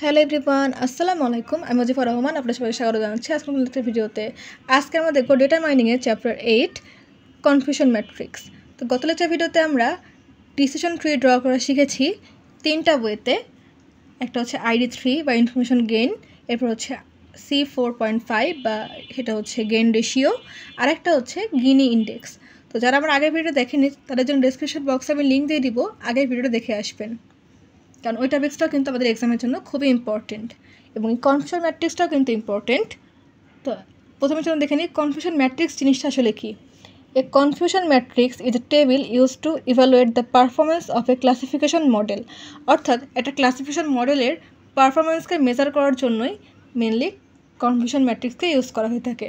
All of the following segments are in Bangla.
হ্যালো এভরিওয়ান, আসসালামু আলাইকুম। আমি মুজিবুর রহমান, আপনার সবাই স্বাগত জানাচ্ছি আজকের একটা ভিডিওতে। আজকে আমরা দেখব ডেটা মাইনিংয়ের চ্যাপ্টার 8 কনফিউশন ম্যাট্রিক্স। তো গত লেকচার ভিডিওতে আমরা ডিসিশন ট্রি ড্র করা শিখেছি তিনটা ওয়েতে। একটা হচ্ছে ID3 বা ইনফরমেশন গেইন, এরপর হচ্ছে C4.5 বা সেটা হচ্ছে গেইন রেশিও, আরেকটা হচ্ছে গিনি ইন্ডেক্স। তো যারা আমার আগের ভিডিও দেখেনি তাদের জন্য ডেসক্রিপশন বক্সে আমি লিঙ্ক দিয়ে দিব, আগের ভিডিওটা দেখে আসবেন, কারণ ওই টপিক্সটাও কিন্তু আমাদের এক্সামের জন্য খুবই ইম্পর্টেন্ট এবং এই কনফিউশন ম্যাট্রিক্সটাও কিন্তু ইম্পর্টেন্ট। তো প্রথমে চলুন দেখে নিই কনফিউশন ম্যাট্রিক্স জিনিসটা আসলে কী। A confusion matrix is a table use to evaluate the performance of a classification model. অর্থাৎ একটা ক্লাসিফিকেশন মডেলের পারফরমেন্সকে মেজার করার জন্যই মেনলি কনফিউশন ম্যাট্রিক্সকে ইউজ করা হয়ে থাকে।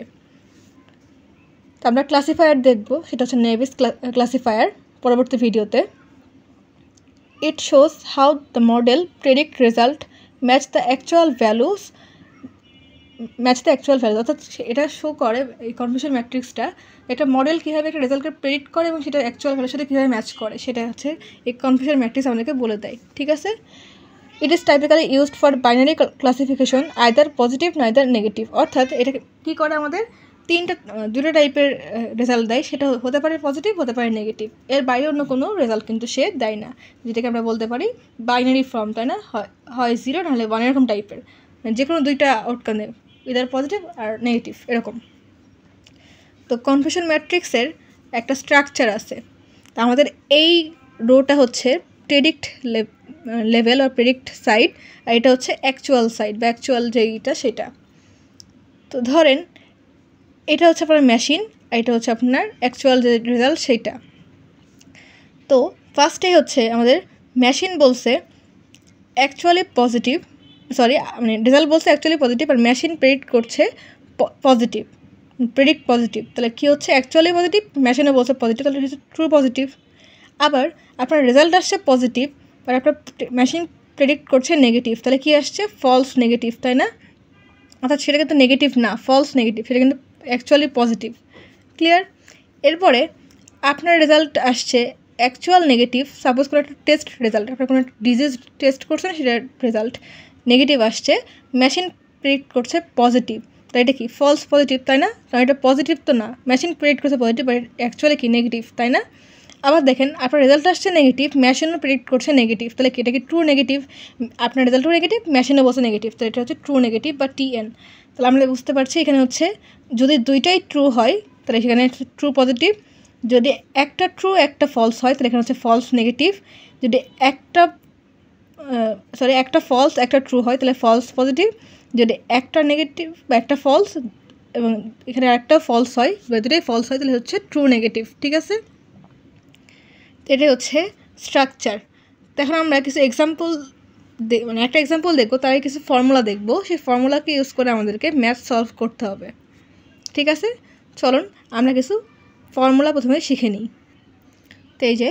তো আমরা ক্লাসিফায়ার দেখব, সেটা হচ্ছে নেভিস ক্লাসিফায়ার পরবর্তী ভিডিওতে। It shows how the model predict result match the actual values অর্থাৎ এটা শো করে এই কনফিউশন ম্যাট্রিক্সটা একটা মডেল কীভাবে একটা রেজাল্টকে প্রেডিক্ট করে এবং সেটা অ্যাকচুয়াল ভ্যালুর সাথে কীভাবে ম্যাচ করে সেটা হচ্ছে এই কনফিউশন ম্যাট্রিক্স আমাদেরকে বলে দেয়। ঠিক আছে, it is typically used for binary classification, either positive neither negative. অর্থাৎ এটা কী করে আমাদের দুটো টাইপের রেজাল্ট দেয়, সেটা হতে পারে পজিটিভ, হতে পারে নেগেটিভ, এর বাইরে অন্য কোনো রেজাল্ট কিন্তু সে দেয় না, যেটাকে আমরা বলতে পারি বাইনারি ফর্ম, তাই না? হয় 0 নাহলে 1 এরকম টাইপের, যে কোনো দুইটা আউটকাম দেয়, ইদার পজিটিভ আর নেগেটিভ এরকম। তো কনফিউশন ম্যাট্রিক্সের একটা স্ট্রাকচার আছে। তো আমাদের এই রোটা হচ্ছে প্রেডিক্ট লেভেল আর প্রেডিক্ট সাইড, আর এটা হচ্ছে অ্যাকচুয়াল সাইড বা অ্যাকচুয়াল যেইটা সেটা। তো ধরেন এটা হচ্ছে আপনার মেশিন, আর এটা হচ্ছে আপনার অ্যাকচুয়াল যে রেজাল্ট সেইটা। তো ফার্স্টেই হচ্ছে আমাদের মেশিন বলছে অ্যাকচুয়ালি পজিটিভ, মানে রেজাল্ট বলছে অ্যাকচুয়ালি পজিটিভ, আর মেশিন প্রেডিক্ট করছে পজিটিভ, প্রেডিক্ট পজিটিভ। তাহলে কী হচ্ছে অ্যাকচুয়ালি পজিটিভ, মেশিনে বলছে পজিটিভ, তাহলে হচ্ছে ট্রু পজিটিভ। আবার আপনার রেজাল্ট আসছে পজিটিভ, আর আপনার মেশিন প্রেডিক্ট করছে নেগেটিভ, তাহলে কী আসছে ফলস নেগেটিভ, তাই না? অর্থাৎ সেটা কিন্তু নেগেটিভ না, ফলস নেগেটিভ, সেটা কিন্তু অ্যাকচুয়ালি পজিটিভ। ক্লিয়ার? এরপরে আপনার রেজাল্ট আসছে অ্যাকচুয়াল নেগেটিভ। সাপোজ করে একটা টেস্ট রেজাল্ট, আপনার কোনো ডিজিজ টেস্ট করছেন, সেটার রেজাল্ট নেগেটিভ আসছে, মেশিন প্রেডিক্ট করছে পজিটিভ, তাই এটা কি ফলস পজিটিভ, তাই না? কারণ এটা পজিটিভ তো না, মেশিন প্রেডিক্ট করছে পজিটিভ, বাট অ্যাকচুয়ালি কি নেগেটিভ, তাই না? আবার দেখেন আপনার রেজাল্ট আসছে নেগেটিভ, মেশিনও প্রেডিক্ট করছে নেগেটিভ, তাহলে এটা কি ট্রু নেগেটিভ, আপনার রেজাল্টও নেগেটিভ, মেশিনও বলছে নেগেটিভ, তাহলে এটা হচ্ছে ট্রু নেগেটিভ বা TN। তাহলে আমরা বুঝতে পারছি এখানে হচ্ছে যদি দুইটাই ট্রু হয় তাহলে সেখানে ট্রু পজিটিভ, যদি একটা ট্রু একটা ফলস হয় তাহলে এখানে হচ্ছে ফলস নেগেটিভ, যদি একটা ফলস একটা ট্রু হয় তাহলে ফলস পজিটিভ, যদি একটা নেগেটিভ বা একটা ফলস এবং এখানে একটা ফলস হয় বা দুটোই ফলস হয় তাহলে হচ্ছে ট্রু নেগেটিভ। ঠিক আছে, এটাই হচ্ছে স্ট্রাকচার। তো এখন আমরা কিছু এক্সাম্পল মানে একটা এক্সাম্পল দেখবো, তার কিছু ফর্মুলা দেখবো, সেই ফর্মুলাকে ইউজ করে আমাদেরকে ম্যাথ সলভ করতে হবে। ঠিক আছে, চলুন আমরা কিছু ফর্মুলা প্রথমে শিখে নিই। তো এই যে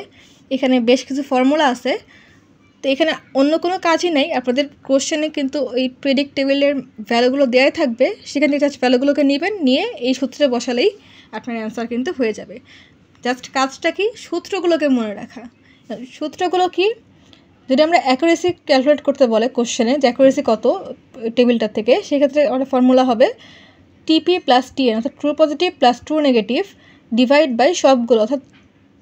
এখানে বেশ কিছু ফর্মুলা আছে, তো এখানে অন্য কোনো কাজই নেই, আপনাদের কোশ্চেনে কিন্তু এই প্রেডিক্ট টেবিলের ভ্যালুগুলো দেওয়াই থাকবে, সেখান থেকে জাস্ট ভ্যালুগুলোকে নেবেন, নিয়ে এই সূত্রে বসালেই আপনার অ্যান্সার কিন্তু হয়ে যাবে। জাস্ট কাজটা কি, সূত্রগুলোকে মনে রাখা। সূত্রগুলো কি, যদি আমরা অ্যাকুরেসি ক্যালকুলেট করতে বলে কোশ্চেনে যে অ্যাকুরেসি কত টেবিলটার থেকে, সেক্ষেত্রে আমাদের ফর্মুলা হবে TP প্লাস TN, অর্থাৎ true positive plus true negative divide by সবগুলো, অর্থাৎ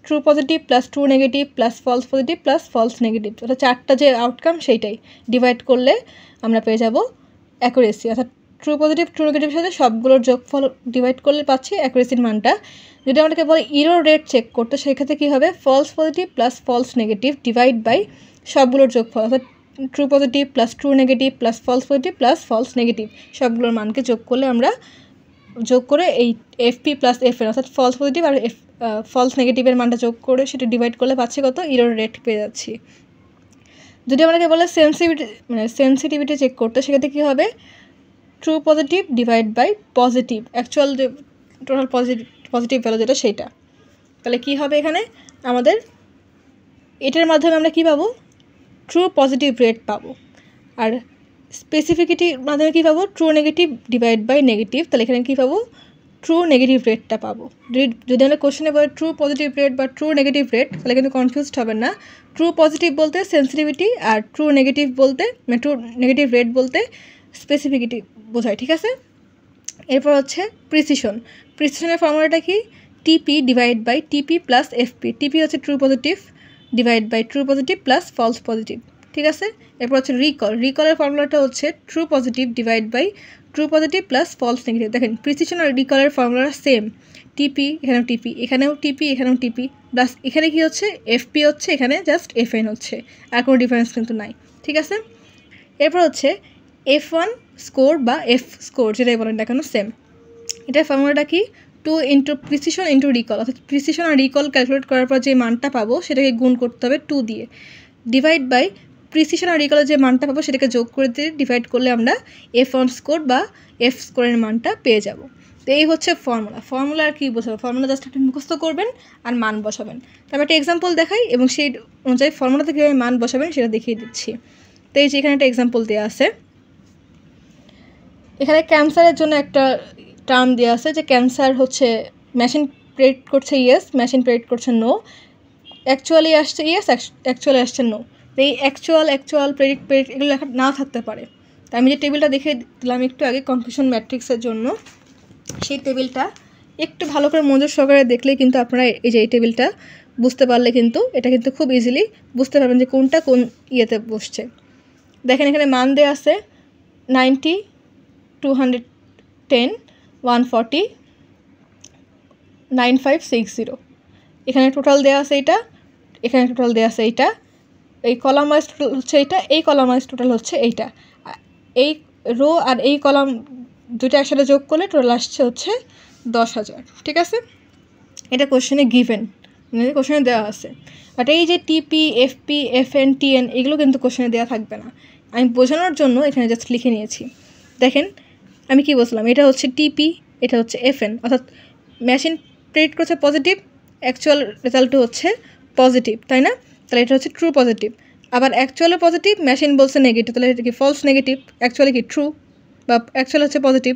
true positive plus true negative plus false positive plus false negative, অর্থাৎ চারটা যে আউটকাম সেইটাই ডিভাইড করলে আমরা পেয়ে যাব অ্যাকুরেসি, অর্থাৎ ট্রু পজিটিভ ট্রু নেগেটিভের সাথে সবগুলোর যোগফল ডিভাইড করলে পাচ্ছি অ্যাকুরেসির মানটা। যদি আমাদেরকে বলে ইরর রেট চেক করতে, সেক্ষেত্রে কী হবে false positive plus false negative divide by সবগুলোর যোগফল, অর্থাৎ true positive plus true negative plus false positive plus false negative সবগুলোর মানকে যোগ করলে আমরা যোগ করে এই FP প্লাস FN, অর্থাৎ ফলস পজিটিভ আর ফলস নেগেটিভের মানটা যোগ করে সেটা ডিভাইড করলে পাচ্ছি কত, ইরর রেট পেয়ে যাচ্ছি। যদি আমাদেরকে বলে সেন্সিটিভিটি চেক করতে, সেক্ষেত্রে কী হবে true positive divide by positive actual যে টোটাল পজিটিভ ভ্যালু যেটা সেইটা, তাহলে কী হবে এখানে আমাদের এটার মাধ্যমে আমরা কী পাবো, ট্রু পজিটিভ রেট পাবো। আর স্পেসিফিকিটির মাধ্যমে কী পাবো, true negative divide by negative, তাহলে এখানে কী পাবো ট্রু নেগেটিভ রেটটা পাবো। যদি আমরা কোশ্চেনে বলে ট্রু পজিটিভ রেট বা ট্রু নেগেটিভ রেট, তাহলে কিন্তু কনফিউজড হবেন না। ট্রু পজিটিভ বলতে সেন্সিটিভিটি, আর ট্রু নেগেটিভ বলতে ট্রু নেগেটিভ রেট বলতে স্পেসিফিকিটি বোঝায়, ঠিক আছে। এরপর হচ্ছে প্রিসিশনের ফর্মুলাটা কি? TP divide by TP plus FP. TP হচ্ছে true positive divide by true positive plus false positive, ঠিক আছে। এরপর হচ্ছে রিকলের ফর্মুলাটা হচ্ছে true positive divide by true positive plus false negative. দেখেন প্রিসিশন আর রিকলের ফর্মুলা সেম, টিপি এখানেও টিপি, এখানেও টিপি, এখানেও টিপি, প্লাস এখানে কি হচ্ছে এফপি হচ্ছে, এখানে জাস্ট এফএন হচ্ছে, আর কোনো ডিফারেন্স কিন্তু নাই, ঠিক আছে। এরপর হচ্ছে F1 স্কোর বা এফ স্কোর যেটাই বলেন না কেন সেম। এটার ফর্মুলাটা কি? 2 ইন্টু প্রিসিশন ইন্টু রিকল, অর্থাৎ প্রিসিশন আর রিকল ক্যালকুলেট করার পর যে মানটা পাবো সেটাকে গুণ করতে হবে 2 দিয়ে, ডিভাইড বাই প্রিসিশন আর রিকলের যে মানটা পাবো সেটাকে যোগ করে দিয়ে ডিভাইড করলে আমরা F1 স্কোর বা এফ স্কোরের মানটা পেয়ে যাব। তো এই হচ্ছে ফর্মুলা আর কি বোঝাবো, ফর্মুলা জাস্ট আপনি মুখস্থ করবেন আর মান বসাবেন। তারপর একটা এক্সাম্পল দেখাই এবং সেই অনুযায়ী ফর্মুলাতে কীভাবে মান বসাবেন সেটা দেখিয়ে দিচ্ছি। তো এই যে এখানে একটা এক্সাম্পল দেওয়া আছে, এখানে ক্যান্সারের জন্য একটা টার্ম দেওয়া আছে যে ক্যান্সার হচ্ছে মেশিন প্রেডিক্ট করছে ইয়েস, মেশিন প্রেডিক্ট করছে নো, অ্যাকচুয়ালি আসছে ইয়েস, অ্যাকচুয়ালি আসছে নো। তো এই অ্যাকচুয়াল প্রেডিক্ট এগুলো লেখা নাও থাকতে পারে। তো আমি যে টেবিলটা দেখে দিলাম একটু আগে কনফিউশন ম্যাট্রিক্সের জন্য, সেই টেবিলটা একটু ভালো করে মনোযোগ সহকারে দেখলে কিন্তু আপনারা এই যে এই টেবিলটা বুঝতে পারলে কিন্তু এটা কিন্তু খুব ইজিলি বুঝতে পারবেন যে কোনটা কোন ইয়েতে বসছে। দেখেন এখানে মান দেওয়া আছে 90, 210, 140, 9560। এখানে টোটাল দেওয়া আছে এইটা, এখানে টোটাল দেওয়া আছে এইটা, এই কলাম ওয়াইজ টোটাল হচ্ছে এইটা, এই কলাম ওয়াইজ টোটাল হচ্ছে এইটা, এই রো আর এই কলাম দুটো একসাথে যোগ করলে টোটাল আসছে হচ্ছে 10,000, ঠিক আছে। এটা কোশ্চেনে গিভেন, মানে কোশ্চেনে দেওয়া আছে। বাট এই যে টিপি, এফপি, এফএন, টিএন এগুলো কিন্তু কোশ্চেনে দেওয়া থাকবে না, আমি বোঝানোর জন্য এখানে জাস্ট লিখে নিয়েছি। দেখেন আমি কি বলছিলাম, এটা হচ্ছে টিপি, এটা হচ্ছে এফএন, অর্থাৎ মেশিন প্রেডিক্ট করছে পজিটিভ, অ্যাকচুয়াল রেজাল্টও হচ্ছে পজিটিভ, তাই না? তাহলে এটা হচ্ছে ট্রু পজিটিভ। আবার অ্যাকচুয়ালি পজিটিভ, মেশিন বলছে নেগেটিভ, তাহলে এটা কি ফলস নেগেটিভ, অ্যাকচুয়ালি কি ট্রু বা অ্যাকচুয়ালি হচ্ছে পজিটিভ।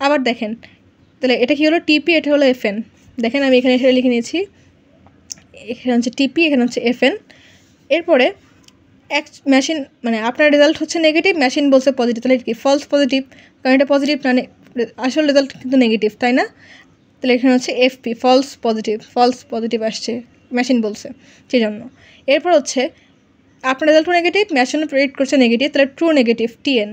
আবার দেখেন তাহলে এটা কি হলো টিপি, এটা হলো এফএন। দেখেন আমি এখানে সেটা লিখে নিয়েছি, এখানে হচ্ছে টিপি, এখানে হচ্ছে এফএন। এরপরে মেশিন মানে আপনার রেজাল্ট হচ্ছে নেগেটিভ, মেশিন বলছে পজিটিভ, তাহলে কি ফলস পজিটিভ, কারণ এটা পজিটিভ মানে আসল রেজাল্ট কিন্তু নেগেটিভ, তাই না? তাহলে এখানে হচ্ছে এফপি, ফলস পজিটিভ আসছে, মেশিন বলছে সেই জন্য। এরপর হচ্ছে আপনার রেজাল্টও নেগেটিভ, মেশিনও প্রেডিক্ট করছে নেগেটিভ, তাহলে ট্রু নেগেটিভ, টিএন,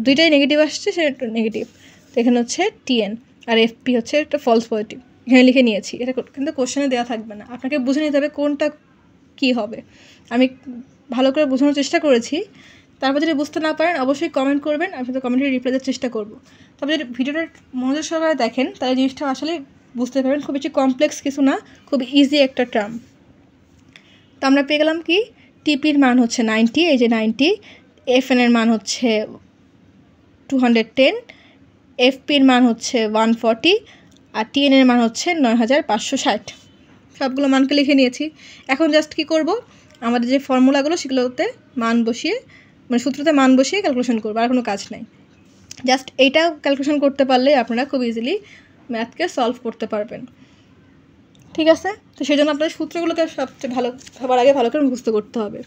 দুইটাই নেগেটিভ আসছে, সেটা নেগেটিভ, তো এখানে হচ্ছে টিএন, আর এফপি হচ্ছে একটা ফলস পজিটিভ, এখানে লিখে নিয়েছি। এটা কিন্তু কোশ্চেনে দেওয়া থাকবে না, আপনাকে বুঝে নিতে হবে কোনটা কী হবে। আমি ভালো করে বোঝানোর চেষ্টা করেছি, তারপর যদি বুঝতে না পারেন অবশ্যই কমেন্ট করবেন, আমি তো কমেন্টে রিপ্লাই দেওয়ার চেষ্টা করবো। তবে যদি ভিডিওটা মনোযোগ সহকারে দেখেন তাহলে জিনিসটা আসলে বুঝতে পারবেন, খুব বেশি কমপ্লেক্স কিছু না, খুব ইজি একটা টার্ম। তো আমরা পেয়ে গেলাম কি, টিপির মান হচ্ছে 90, এই যে 90, এফএনের মান হচ্ছে 210, এফপির মান হচ্ছে 140, আর টিএনের মান হচ্ছে 9560। সবগুলো মানকে লিখে নিয়েছি। এখন জাস্ট কি করব, আমাদের যে ফর্মুলাগুলো সেগুলোতে মান বসিয়ে, মানে সূত্রতে মান বসিয়ে ক্যালকুলেশন করবো, আর কোনো কাজ নাই। জাস্ট এইটা ক্যালকুলেশন করতে পারলে আপনারা খুব ইজিলি ম্যাথকে সলভ করতে পারবেন, ঠিক আছে। তো সেই জন্য আপনাদের সূত্রগুলোকে সবার আগে ভালো করে মুখস্থ করতে হবে।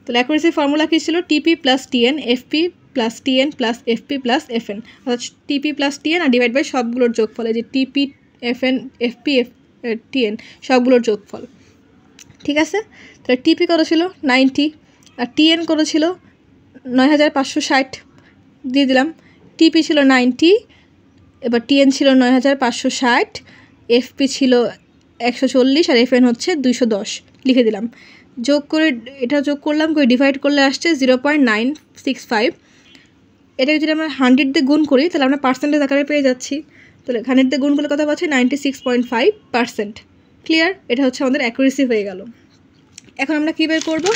তো অ্যাকুরেসি ফর্মুলা কী ছিল? TP plus TN, FP plus TN plus FP plus FN, অর্থাৎ টিপি প্লাস টিএন আর ডিভাইড বাই সবগুলোর যোগফল, এই যে টিপি, এফএন, এফপি, টিএন সবগুলোর যোগফল, ঠিক আছে। তাহলে টিপি কত ছিল 90, আর টিএন কত ছিল 9560, দিয়ে দিলাম। টিপি ছিল 90, এবার টিএন ছিল 9560, এফপি ছিল 140, আর এফএন হচ্ছে 210, লিখে দিলাম। যোগ করে এটা যোগ করলাম, করে ডিভাইড করলে আসছে 0.965। এটাকে যদি আমরা 100 দিয়ে গুণ করি তাহলে আমরা পার্সেন্টেজ আকারে পেয়ে যাচ্ছি। তাহলে 100 দিয়ে গুণ করলে কথা পাচ্ছি 96.5%। ক্লিয়ার? এটা হচ্ছে আমাদের অ্যাকুরেসি হয়ে গেল। এখন আমরা কী বের করবো?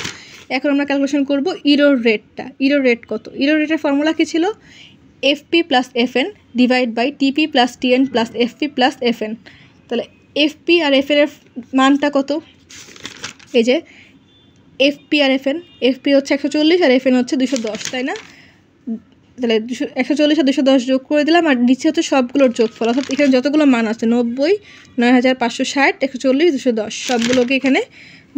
এখন আমরা ক্যালকুলেশন করব ইরোর রেটটা। ইরোর রেট কত? ইরোর রেটের ফর্মুলা কী ছিল? FP plus FN divide by TP plus TN plus FP plus FN. তাহলে এফপি আর এফএনের মানটা কত? এই যে এফপি আর এফএন, এফপি হচ্ছে 140 আর এফএন হচ্ছে 210, তাই না? তাহলে 140 আর 210 যোগ করে দিলাম, আর নিচে হচ্ছে সবগুলোর যোগফল, অর্থাৎ এখানে যতগুলো মান আছে 90, 9560, 140, 210 সবগুলোকে এখানে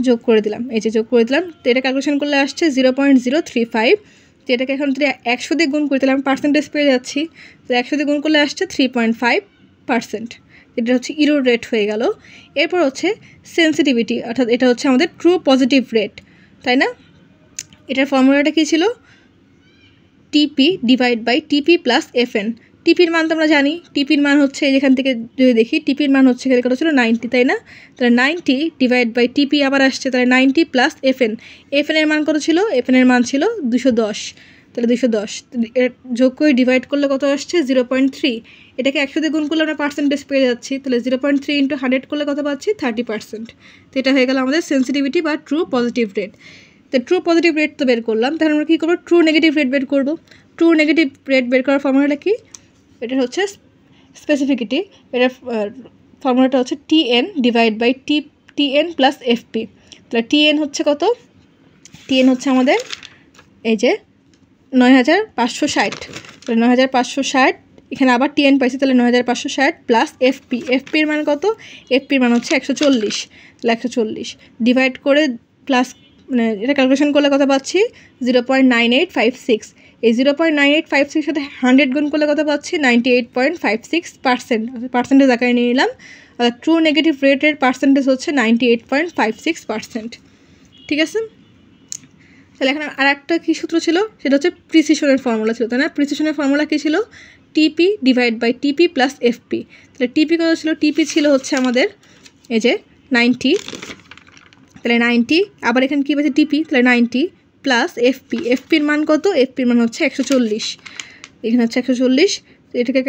যোগ করে দিলাম। এই যে যোগ করে দিলাম, তো এটা ক্যালকুলেশন করলে আসছে 0.035। তো এটাকে এখন যদি 100 দিয়ে গুণ করে দিলাম পার্সেন্টেজ পেয়ে যাচ্ছি, তো 100 দিয়ে গুণ করলে আসছে 3.5%। এটা হচ্ছে ইরোর রেট হয়ে গেল। এরপর হচ্ছে সেন্সিটিভিটি, অর্থাৎ এটা হচ্ছে আমাদের ট্রু পজিটিভ রেট, তাই না? এটার ফর্মুলাটা কী ছিল? টিপি divide by TP plus FN. টিপির মান তো আমরা জানি, টিপির মান হচ্ছে যেখান থেকে যদি দেখি টিপির মান হচ্ছে এখানে কত ছিল 90, তাই না? তাহলে 90 ডিভাইড বাই টিপি আবার আসছে, তাহলে 90 প্লাস এফএন। এফএনের মান কত ছিল? এফএনের মান ছিল 210, তাহলে 210 যোগ করে ডিভাইড করলে কত আসছে? 0.3। এটাকে 100 দিয়ে গুণ করলে আমরা পার্সেন্টেজ পেয়ে যাচ্ছি, তাহলে 0.3 × 100 করলে কত পাচ্ছি? 30%। তো এটা হয়ে গেল আমাদের সেন্সিটিভিটি বা ট্রু পজিটিভ রেট। তো ট্রু পজিটিভ রেট তো বের করলাম, তাহলে আমরা কী করবো? ট্রু নেগেটিভ রেট বের করবো। ট্রু নেগেটিভ রেট বের করার ফর্মুলাটা কি? এটা হচ্ছে স্পেসিফিকিটি। এটার ফর্মুলাটা হচ্ছে TN divide by TN plus FP. তাহলে টিএন হচ্ছে কত? টিএন হচ্ছে আমাদের এই যে 9560, তাহলে 9560, এখানে আবার টিএন পাইছি, তাহলে 9560 প্লাস এফপি। এফপির মান কত? এফপির মান হচ্ছে 140, তাহলে 140 ডিভাইড করে প্লাস, মানে এটা ক্যালকুলেশন করলে কত পাচ্ছি? 0.9856। এই 0.9856 সাথে 100 গুণ করলে কত পাচ্ছি? 98.56%। পার্সেন্টেজ আকারে নিয়ে নিলাম, আর ট্রু নেগেটিভ রেটের পার্সেন্টেজ হচ্ছে 98.56%। ঠিক আছে? তাহলে এখানে আর একটা কী সূত্র ছিল? সেটা হচ্ছে প্রিসিশনের ফর্মুলা ছিল, তাই না? প্রিসিশনের ফর্মুলা কী ছিল? টিপি divide by TP plus FP. তাহলে টিপি কত ছিল? টিপি ছিল হচ্ছে আমাদের এই যে 90, তাহলে 90, আবার এখানে কী পাচ্ছে? টিপি, তাহলে 90 প্লাস এফপি। এফপির মান কত? এফপির মান হচ্ছে 140, এখানে হচ্ছে 140। এটাকে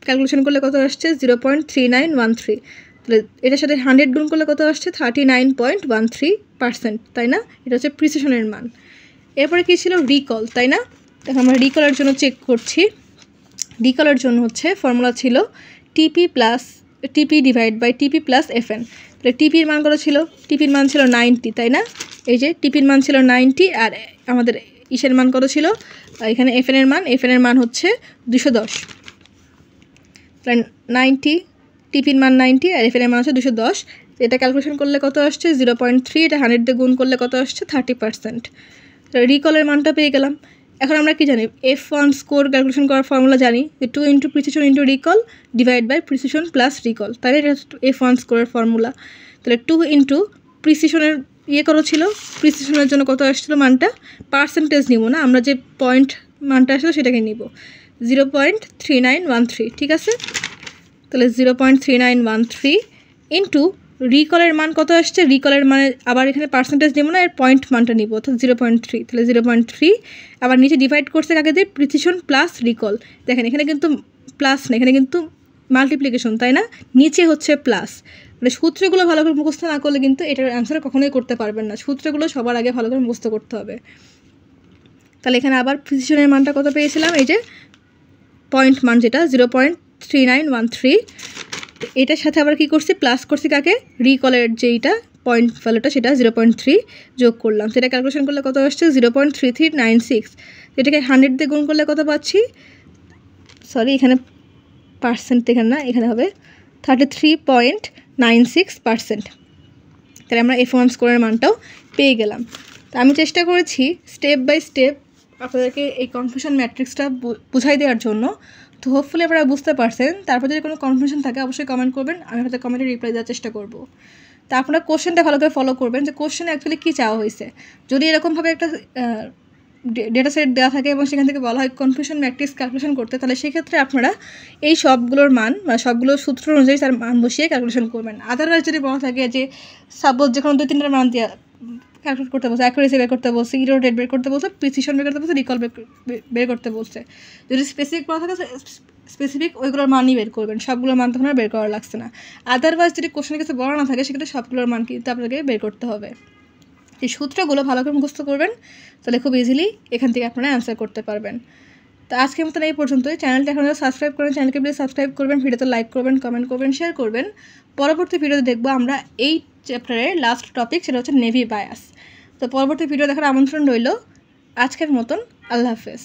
ক্যালকুলেশন করলে কত আসছে? 0.3913। তাহলে এটার সাথে 100 গুণ করলে কত আসছে? 39.13%, তাই না? এটা হচ্ছে প্রিসিশনের মান। এরপরে কী ছিল? রিকল, তাই না? দেখো আমরা রিকলের জন্য চেক করছি। রিকলের জন্য হচ্ছে ফর্মুলা ছিল টিপি divide by TP plus FN. তাহলে টিপির মান কত ছিল? টিপির মান ছিল 90, তাই না? এই যে টিপির মান ছিল 90, আর আমাদের ইসের মান কত ছিল? এখানে এফএনের মান হচ্ছে 210। তাহলে 90, টিপির মান 90 আর এফএনের মান হচ্ছে 210। এটা ক্যালকুলেশন করলে কত আসছে? 0.3, এটা 100 দিয়ে গুণ করলে কত আসছে? 30%। তাহলে রিকলের মানটা পেয়ে গেলাম। এখন আমরা কি জানি? F1 স্কোর ক্যালকুলেশন করার ফর্মুলা জানি যে 2 × precision × recall divide by precision plus recall, তাহলে এটা F1 স্কোরের ফর্মুলা। তাহলে 2 × প্রিসিশনের করো ছিল, প্রিসিশনের জন্য কত আসছিলো মানটা? পার্সেন্টেজ নিব না, আমরা যে পয়েন্ট মানটা আসলো সেটাকে নিব, 0.3913। ঠিক আছে? তাহলে 0.3913 ইন্টু রিকলের মান কত আসছে? রিকলের মানে আবার এখানে পার্সেন্টেজ নেব না, এর পয়েন্ট মানটা নিব, অর্থাৎ 0.3। তাহলে 0.3 আবার নিচে ডিভাইড করছে কাকে দিয়ে? Precision plus recall. দেখেন এখানে কিন্তু প্লাস না, এখানে কিন্তু মাল্টিপ্লিকেশন, তাই না? নিচে হচ্ছে প্লাস। মানে সূত্রগুলো ভালো করে মুখস্থ না করলে কিন্তু এটার অ্যান্সার কখনোই করতে পারবেন না। সূত্রগুলো সবার আগে ভালো করে মুখস্থ করতে হবে। তাহলে এখানে আবার প্রিসিশনের মানটা কত পেয়েছিলাম? এই যে পয়েন্ট মান যেটা 0.3913, এটার সাথে আবার কি করছি? প্লাস করছি কাকে? রিকলের যেইটা পয়েন্ট ভ্যালুটা সেটা 0.3 যোগ করলাম, সেটা ক্যালকুলেশন করলে কত আসছে? 0.3396। এটাকে 100 দিয়ে গুণ করলে কত পাচ্ছি? সরি, এখানে পার্সেন্ট এখানে না, এখানে হবে 33.96%। তাহলে আমরা F1 স্কোরের মানটাও পেয়ে গেলাম। তো আমি চেষ্টা করেছি স্টেপ বাই স্টেপ আপনাদেরকে এই কনফিউশন ম্যাট্রিক্সটা বুঝাই দেওয়ার জন্য। তো হোপফুলি আপনারা বুঝতে পারছেন। তারপর যদি কোনো কনফিউশন থাকে অবশ্যই কমেন্ট করবেন, আমি আপনাদের কমেন্টে রিপ্লাই দেওয়ার চেষ্টা করব। তা আপনারা কোশ্চেনটা ভালো করে ফলো করবেন যে কোশ্চেনে অ্যাকচুয়ালি কী চাওয়া হয়েছে। যদি এরকমভাবে একটা ডেটা সেট দেওয়া থাকে এবং সেখান থেকে বলা হয় কনফিউশন ম্যাট্রিক্স ক্যালকুলেশন করতে, তাহলে সেক্ষেত্রে আপনারা এই সবগুলোর মান বা সবগুলোর সূত্র অনুযায়ী তার মান বসিয়ে ক্যালকুলেশন করবেন। আদারওয়াইজ যদি বলা থাকে যে সাপোজ যে কোনো 2-3টার মান দিয়ে ক্যালকুলেট করতে বলছে, অ্যাকুরেসি বের করতে বলছে, ইরোর রেট বের করতে বলছে, প্রিসিশন বের করতে বলছে, রিকল বের করতে বলছে, যদি স্পেসিফিক বলা থাকে স্পেসিফিক ওইগুলোর মানই বের করবেন, সবগুলোর মান তখন আর বের করা লাগছে না। আদারওয়াইজ যদি কোশ্চেনের কিছু বলা না থাকে সেক্ষেত্রে সবগুলোর মান কিন্তু আপনাকে বের করতে হবে। এই সূত্রগুলো ভালো করে মুখস্থ করবেন, তাহলে খুব ইজিলি এখান থেকে আপনারা অ্যান্সার করতে পারবেন। তো আজকের মতন এই পর্যন্তই। চ্যানেলটা এখন সাবস্ক্রাইব করেন, চ্যানেলকে প্লিজ সাবস্ক্রাইব করবেন, ভিডিওতে লাইক করবেন, কমেন্ট করবেন, শেয়ার করবেন। পরবর্তী ভিডিওতে দেখবো আমরা এই চ্যাপ্টারের লাস্ট টপিক, সেটা হচ্ছে নেভি বায়াস। তো পরবর্তী ভিডিও দেখার আমন্ত্রণ রইল। আজকের মতন আল্লাহ হাফেজ।